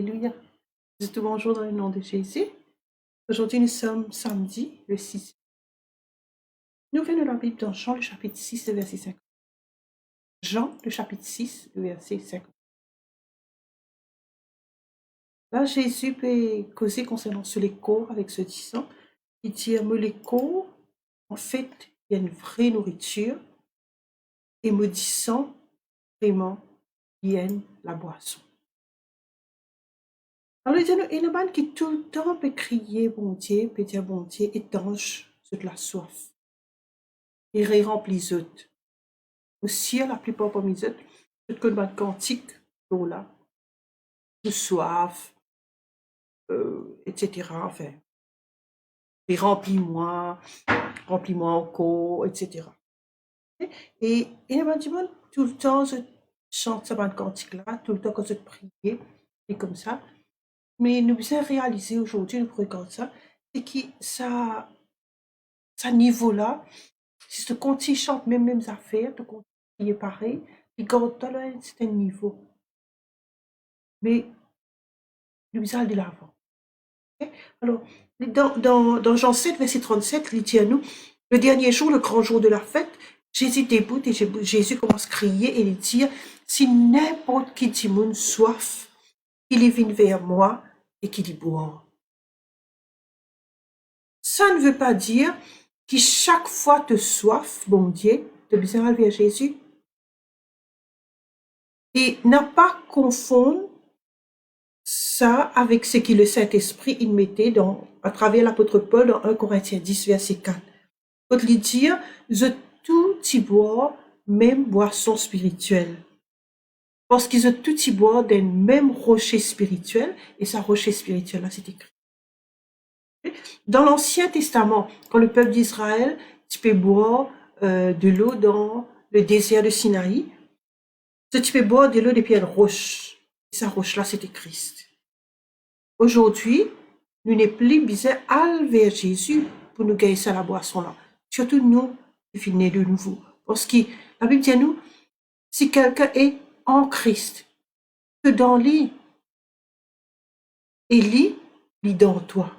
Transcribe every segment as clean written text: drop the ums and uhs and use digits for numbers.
Alléluia. Je te bonjour dans le nom de Jésus. Aujourd'hui, nous sommes samedi, le 6. Nous venons de la Bible dans Jean, le chapitre 6, le verset 50. Jean, le chapitre 6, le verset 50. Là, Jésus peut causer concernant ce les corps avec ce disant. Il dit, mais les corps, en fait, il y a une vraie nourriture. Et me disant, vraiment, il y a la boisson. Alors, il y a une bande qui tout le temps peut crier, bon Dieu, peut dire, bon Dieu, étanche de la soif. Et remplit les autres. Aussi, la plupart parmi eux, tout que le cantique, là, de soif, etc. Enfin, et remplis-moi encore, etc. Et il m'a dit, tout le temps, je chante ce cantique-là, tout le temps quand je prie, et comme ça. Mais nous avons réalisé aujourd'hui, nous regardons ça, c'est que ça niveau-là, si tu continues à chanter mêmes affaires, tu continues pareil, il garde dans un certain niveau. Mais nous allons de l'avant. Okay? Alors, dans Jean 7, verset 37, il dit à nous, le dernier jour, le grand jour de la fête, Jésus débute et Jésus commence à crier et il dit, si n'importe qui dit mon soif, il est venu vers moi et qu'il y boit. Ça ne veut pas dire que chaque fois te soif, bon Dieu, tu as besoin d'aller vers Jésus. Et n'a pas confondre ça avec ce que le Saint-Esprit il mettait à travers l'apôtre Paul dans 1 Corinthiens 10, verset 4. Quand il dit, je tout y bois, même boisson spirituelle. Parce qu'ils ont tout y bois d'un même rocher spirituel, et sa rocher spirituel, là, c'est écrit. Dans l'Ancien Testament, quand le peuple d'Israël, tu peux boire de l'eau dans le désert de Sinaï, tu peux boire de l'eau depuis une roche. Et sa roche-là, c'était Christ. Aujourd'hui, nous n'avons plus besoin d'aller vers Jésus pour nous gagner ça la boisson-là. Surtout nous, qui sommes nés de nouveau. Parce que la Bible dit à nous, si quelqu'un est en Christ, que dans lui, et lui dans toi.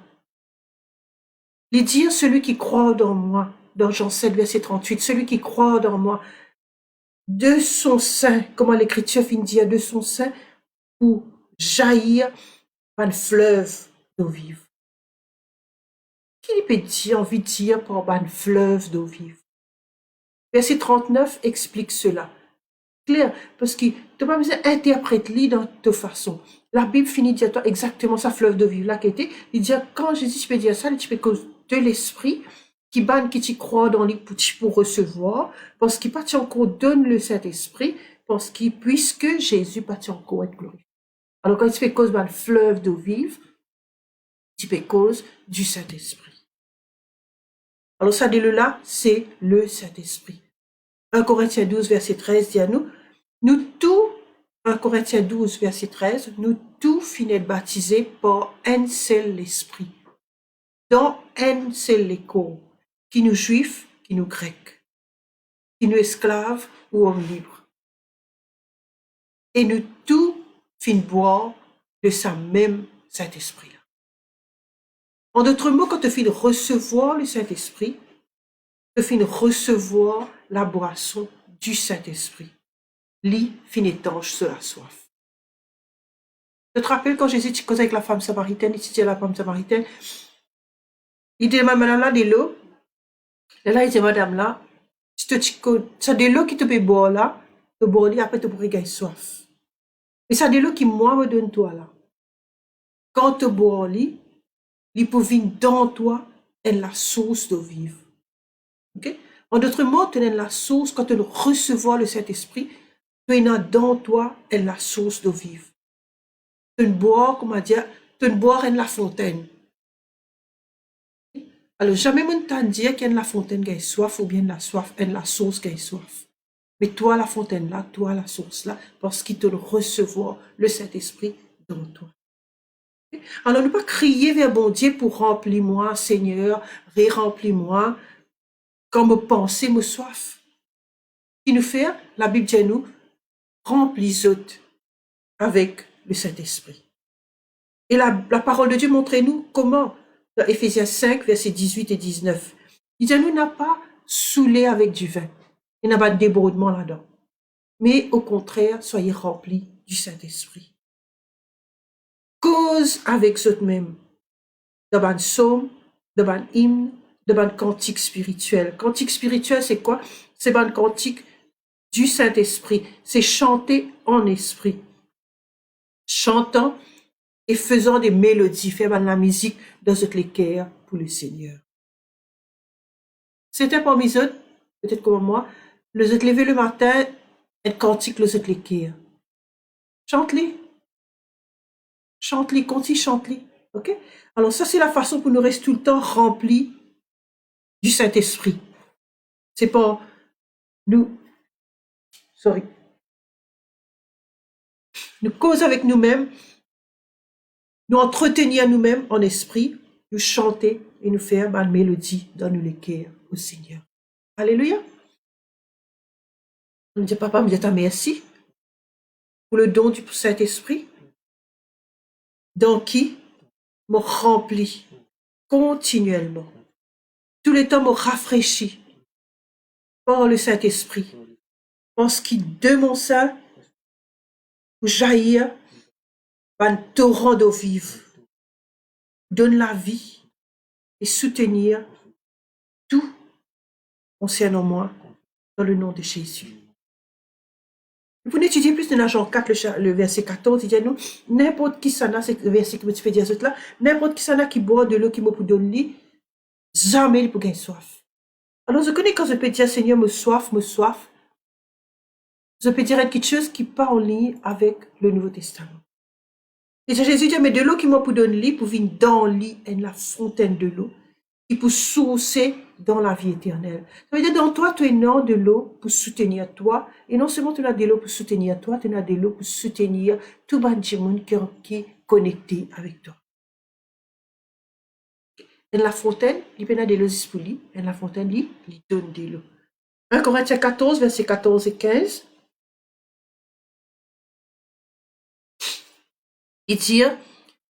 Il dit, celui qui croit dans moi, dans Jean 7, verset 38, celui qui croit dans moi, de son sein, comment l'Écriture finit de dire, de son sein, pour jaillir un fleuve d'eau vive. Qui peut dire, envie de dire par un fleuve d'eau vive? Verset 39 explique cela. Clair, parce que tu n'as pas besoin d'interpréter dans ta façon. La Bible finit de dire exactement ça, fleuve d'eau vive là qui était. Il dit, quand Jésus tu peux dire ça, tu peux cause de l'esprit, qui tu crois dans lui pour recevoir, parce qu'il pas encore donne le Saint-Esprit, parce que puisque Jésus pas encore être glorifié. Alors quand tu fais cause d'un fleuve d'eau vive, tu fais cause du Saint-Esprit. Alors ça, là, c'est le Saint-Esprit. 1 Corinthiens 12, verset 13 dit à nous, nous tous, 1 Corinthiens 12, verset 13, nous tous finissons baptisés par un seul esprit, dans un seul écho, qui nous juifs, qui nous grecs, qui nous esclaves ou hommes libres. Et nous tous finissons boire de sa même Saint-Esprit-là. En d'autres mots, quand tu finis recevoir le Saint-Esprit, tu finis recevoir la boisson du Saint-Esprit. Lit fin étanche sur la soif. Je te rappelle quand Jésus tu causais avec la femme samaritaine, il dit à la femme samaritaine, il dit, madame là, de l'eau. Et là, il dit, madame là, ça de l'eau qui te peut boire là, te boire là, après te pourrais gagner soif. Mais ça de l'eau qui moi me donne toi là. Quand te bois là, il peut venir dans toi et la source d'eau vive. Okay? En d'autres mots, tu as la source, quand tu recevoir le Saint-Esprit, tu es dans toi et la source d'eau vive. Tu bois, comment dire, tu bois en la fontaine. Alors, jamais on t'a dit qu'il y a la fontaine qui a soif ou bien la soif et la source qui a soif. Mais toi, la fontaine là, toi, la source là, parce qu'il te recevoir le Saint-Esprit dans toi. Alors, ne pas crier vers bon Dieu pour remplir-moi, Seigneur, remplis-moi, quand me pensée, me soif. Qui nous fait, la Bible dit à nous, remplis autres avec le Saint-Esprit. Et la parole de Dieu montre-nous comment, dans Éphésiens 5, versets 18 et 19, il dit, nous n'a pas saoulé avec du vin. Il n'y a pas de débordement là-dedans. Mais au contraire, soyez remplis du Saint-Esprit. Cause avec eux-mêmes, dans un psaume, dans un hymne, dans un cantique spirituel. Cantique spirituel, c'est quoi? C'est un cantique du Saint-Esprit. C'est chanter en esprit. Chantant et faisant des mélodies, faire de la musique dans les cœurs pour le Seigneur. C'était parmi eux, peut-être comme moi, les autres lever le matin et cantique les autres les cœurs. Chante-les. Chante-les, continue, chante-les. OK? Alors ça, c'est la façon pour nous rester tout le temps remplis du Saint-Esprit. C'est pas nous causer avec nous-mêmes, nous entretenir nous-mêmes en esprit, nous chanter et nous faire une mélodie dans nos cœurs au Seigneur. Alléluia. On dit, papa, me dit merci pour le don du Saint-Esprit, dans qui me remplit continuellement. Tout le temps me rafraîchit par le Saint-Esprit. Parce qu'il de mon sein jaillir un torrent d'eau vive, donne la vie et soutenir tout concernant moi dans le nom de Jésus. Vous n'étudiez plus dans Jean 4, le verset 14, il dit nous, n'importe qui s'en a, c'est le verset que tu peux dire là, n'importe qui s'en a qui boit de l'eau qui me peut donner, jamais il peut gagner soif. Alors je connais quand je peux dire Seigneur, me soif, je peux dire quelque chose qui n'est pas en ligne avec le Nouveau Testament. Et Jésus dit, mais de l'eau qui m'a pour donner, pour venir dans lit, et la fontaine de l'eau, qui peut sourcer dans la vie éternelle. Ça veut dire, dans toi, tu as de l'eau pour soutenir toi, et non seulement tu as de l'eau pour soutenir toi, tu as de l'eau pour soutenir tout le monde qui est connecté avec toi. Et la fontaine, il y a de l'eau pour lui, et la fontaine, il donne de l'eau. 1 Corinthiens 14, versets 14 et 15. Il dit,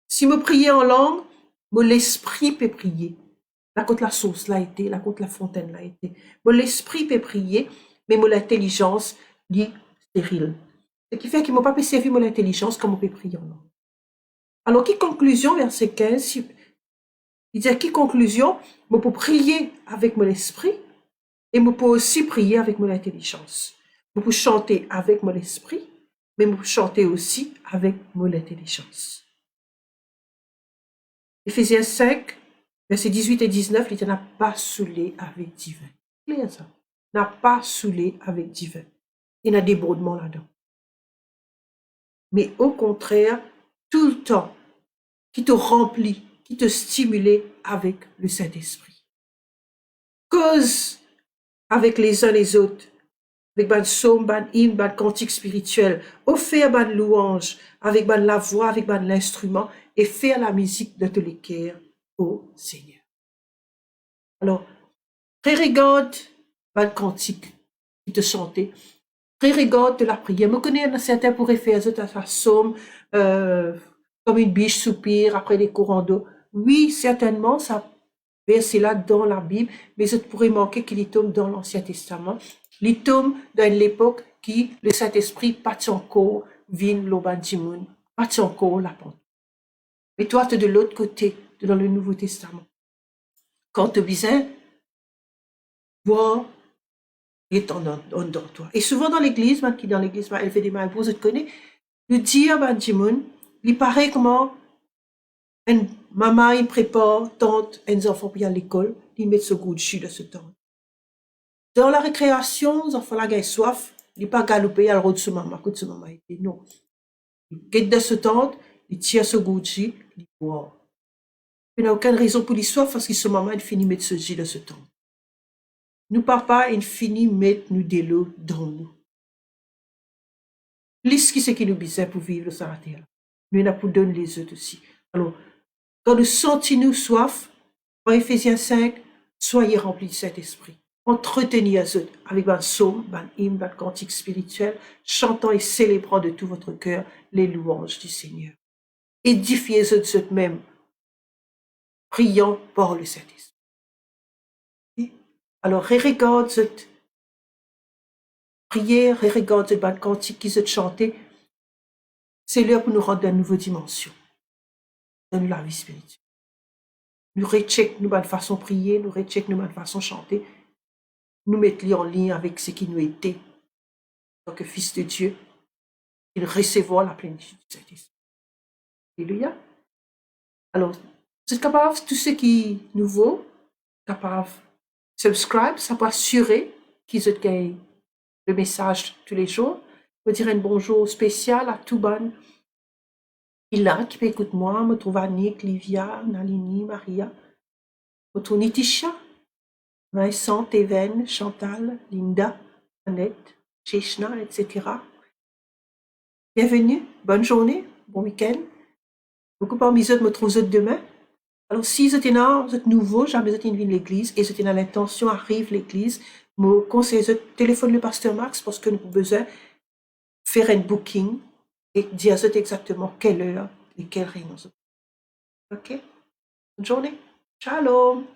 si me priez en langue, l'esprit peut prier. Là, contre la source l'a été, là, contre la fontaine l'a été. L'esprit peut prier, mais l'intelligence dit stérile. Ce qui fait qu'il ne m'a pas pu servir l'intelligence comme on peut prier en langue. Alors, qui conclusion, verset 15, il dit, qui conclusion, je peux prier avec mon esprit, et je peux aussi prier avec mon intelligence. Je peux chanter avec mon esprit, mais je peux chanter aussi avec mon intelligence. Éphésiens 5, versets 18 et 19, il dit, n'a pas saoulé avec divin. Clair ça. N'a pas saoulé avec divin. Il y a un débordement là-dedans. Mais au contraire, tout le temps, qui te remplit, qui te stimule avec le Saint-Esprit. Cause avec les uns les autres, avec un psaume, un hymne, un cantique spirituel, offrir une louange, avec la voix, avec l'instrument, et faire la musique de tous les cœurs au Seigneur. Alors, regarde un cantique qui te chantait, regarde de la prière. Je connais certains pourraient faire un psaume, comme une biche soupire après des courants d'eau. Oui, certainement, ça verset là dans la Bible, mais je pourrais manquer qu'il y tombe dans l'Ancien Testament. Il tombe dans l'époque qui le Saint-Esprit pas encore vient l'Obandimoun, pas encore la pente. Mais toi, tu es de l'autre côté, dans le Nouveau Testament. Quand tu disais, voir est en toi. Et souvent dans l'église, qui dans l'église, elle fait des mains, vous connaissez, le dire Bandimoun, il paraît comment une maman, il prépare, tante, un enfant pour y aller à l'école, il met ce goût de jus de ce temps. Dans la récréation, les enfants là, ils soif, il n'est pas galopé, il a le rôle de ce maman, que ce maman était. Non. Il guette de ce temps, il tire ce goût de jus, il boit. Il n'a aucune raison pour lui soif, parce que ce maman, il finit de mettre ce jus de ce temps. Nous, papa, il finit de mettre nous de l'eau dans nous. Liste qui c'est qui nous besoin pour vivre sur la terre. Nous, n'a pour donner les autres aussi. Alors, quand nous sentons soif, en Éphésiens 5, soyez remplis de cet esprit. Entretenez les autres avec un psaume, un hymne, un cantique spirituel, chantant et célébrant de tout votre cœur les louanges du Seigneur. édifiez eux-mêmes, priant par le Saint-Esprit. Alors, regarde cette prière, regarde cette cantique qui se chantait. C'est l'heure pour nous rendre une nouvelle dimension dans la vie spirituelle. Nous recheck nous bonne façon de prier, nous recheck nous bonne façon de chanter, nous mettre en lien avec ce qui nous était en tant que fils de Dieu, et recevoir la plénitude du Saint-Esprit. Alléluia. Alors, vous êtes capable, tous ceux qui est nouveau, capable de subscribe, ça peut assurer qu'ils ont gagné le message tous les jours. Je veux dire un bonjour spécial à tout bon. Il là qui peut écouter moi, me trouve Annick, Livia, Nalini, Maria, me trouve Nitisha, Vincent, Even, Chantal, Linda, Annette, Cheshna, etc. Bienvenue, bonne journée, bon week-end. Beaucoup parmi eux me trouvent demain. Alors, si vous êtes là, vous êtes nouveau, jamais vous êtes venu l'église, et vous êtes dans l'intention, arrive l'église, me conseille, téléphone le pasteur Max, parce que nous avons besoin de faire un booking, et dire exactement quelle heure et quelle réunion. Ok? Bonne journée. Shalom.